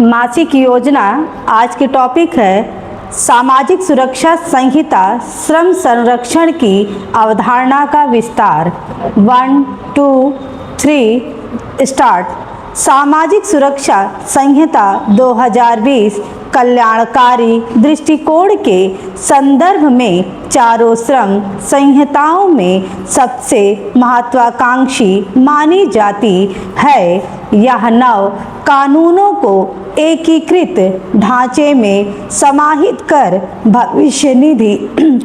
मासिक योजना। आज की टॉपिक है सामाजिक सुरक्षा संहिता श्रम संरक्षण की अवधारणा का विस्तार। 1, 2, 3 स्टार्ट। सामाजिक सुरक्षा संहिता 2020 कल्याणकारी दृष्टिकोण के संदर्भ में चारों श्रम संहिताओं में सबसे महत्वाकांक्षी मानी जाती है। यह नव कानूनों को एकीकृत ढांचे में समाहित कर भविष्य निधि,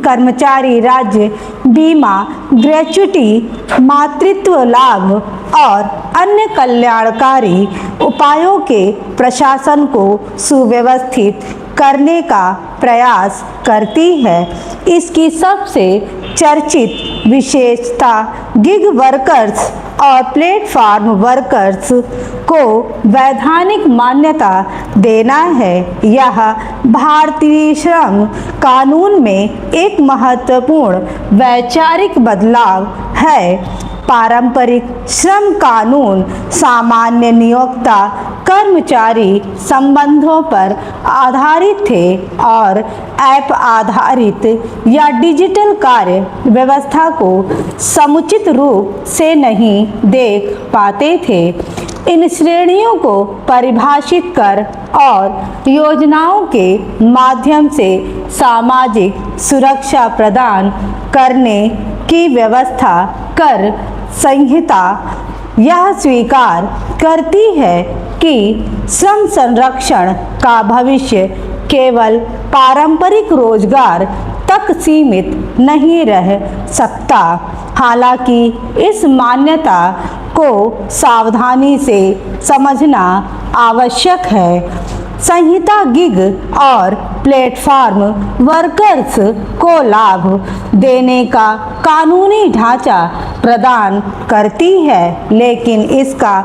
कर्मचारी राज्य बीमा, ग्रेच्युटी, मातृत्व लाभ और अन्य कल्याणकारी उपायों के प्रशासन को सुव्यवस्थित करने का प्रयास करती है। इसकी सबसे चर्चित विशेषता गिग वर्कर्स और प्लेटफॉर्म वर्कर्स को वैधानिक मान्यता देना है। यह भारतीय श्रम कानून में एक महत्वपूर्ण वैचारिक बदलाव है। पारंपरिक श्रम कानून सामान्य नियोक्ता कर्मचारी संबंधों पर आधारित थे और ऐप आधारित या डिजिटल कार्य व्यवस्था को समुचित रूप से नहीं देख पाते थे। इन श्रेणियों को परिभाषित कर और योजनाओं के माध्यम से सामाजिक सुरक्षा प्रदान करने की व्यवस्था कर संहिता यह स्वीकार करती है कि श्रम संरक्षण का भविष्य केवल पारंपरिक रोजगार तक सीमित नहीं रह सकता। हालांकि इस मान्यता को सावधानी से समझना आवश्यक है। संहिता गिग और प्लेटफॉर्म वर्कर्स को लाभ देने का कानूनी ढांचा प्रदान करती है, लेकिन इसका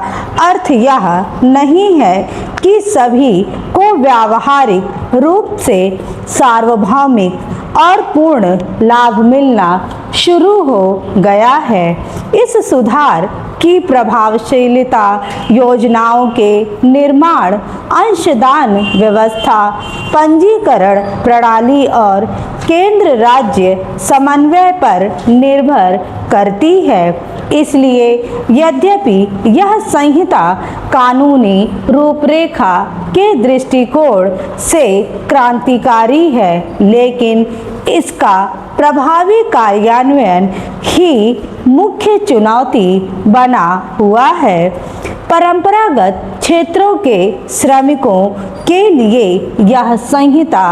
अर्थ यह नहीं है कि सभी को व्यावहारिक रूप से सार्वभौमिक और पूर्ण लाभ मिलना शुरू हो गया है। इस सुधार की प्रभावशीलता योजनाओं के निर्माण, अंशदान व्यवस्था, पंजीकरण प्रणाली और केंद्र राज्य समन्वय पर निर्भर करती है। इसलिए यद्यपि यह संहिता कानूनी रूपरेखा के दृष्टिकोण से क्रांतिकारी है, लेकिन इसका प्रभावी कार्यान्वयन ही मुख्य चुनौती बना हुआ है। परंपरागत क्षेत्रों के श्रमिकों के लिए यह संहिता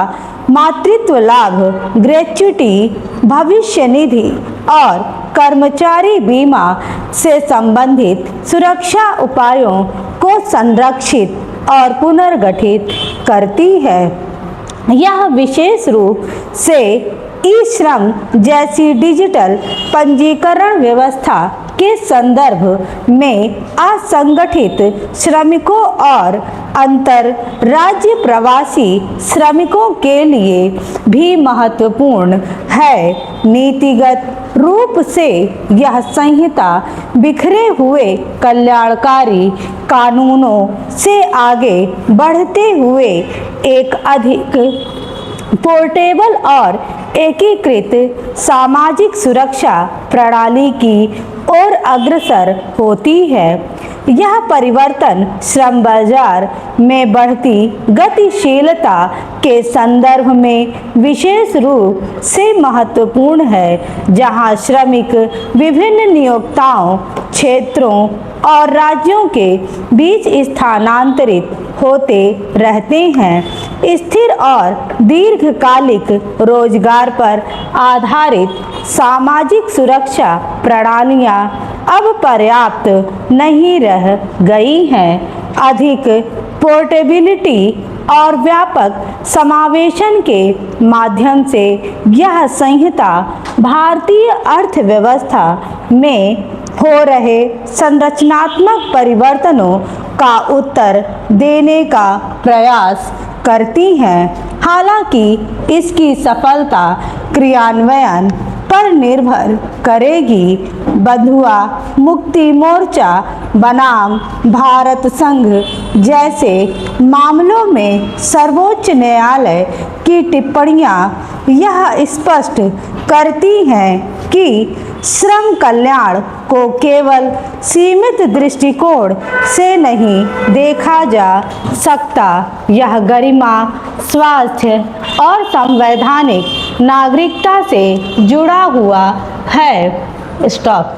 मातृत्व लाभ, ग्रेच्युटी, भविष्य निधि और कर्मचारी बीमा से संबंधित सुरक्षा उपायों को संरक्षित और पुनर्गठित करती है। यह विशेष रूप से ई-श्रम जैसी डिजिटल पंजीकरण व्यवस्था के संदर्भ में असंगठित श्रमिकों और अंतर राज्य प्रवासी श्रमिकों के लिए भी महत्वपूर्ण है। नीतिगत रूप से यह संहिता बिखरे हुए कल्याणकारी कानूनों से आगे बढ़ते हुए एक अधिक पोर्टेबल और एकीकृत सामाजिक सुरक्षा प्रणाली की ओर अग्रसर होती है। यह परिवर्तन श्रम बाजार में बढ़ती गतिशीलता के संदर्भ में विशेष रूप से महत्वपूर्ण है, जहां श्रमिक विभिन्न नियोक्ताओं, क्षेत्रों और राज्यों के बीच स्थानांतरित होते रहते हैं। स्थिर और दीर्घकालिक रोजगार पर आधारित सामाजिक सुरक्षा प्रणालियां अब पर्याप्त नहीं रह गई हैं। अधिक पोर्टेबिलिटी और व्यापक समावेशन के माध्यम से यह संहिता भारतीय अर्थव्यवस्था में हो रहे संरचनात्मक परिवर्तनों का उत्तर देने का प्रयास करती हैं। हालांकि इसकी सफलता क्रियान्वयन पर निर्भर करेगी। बंधुआ मुक्ति मोर्चा बनाम भारत संघ जैसे मामलों में सर्वोच्च न्यायालय की टिप्पणियां यह स्पष्ट करती हैं कि श्रम कल्याण को केवल सीमित दृष्टिकोण से नहीं देखा जा सकता। यह गरिमा, स्वास्थ्य और संवैधानिक नागरिकता से जुड़ा हुआ है। स्टॉप।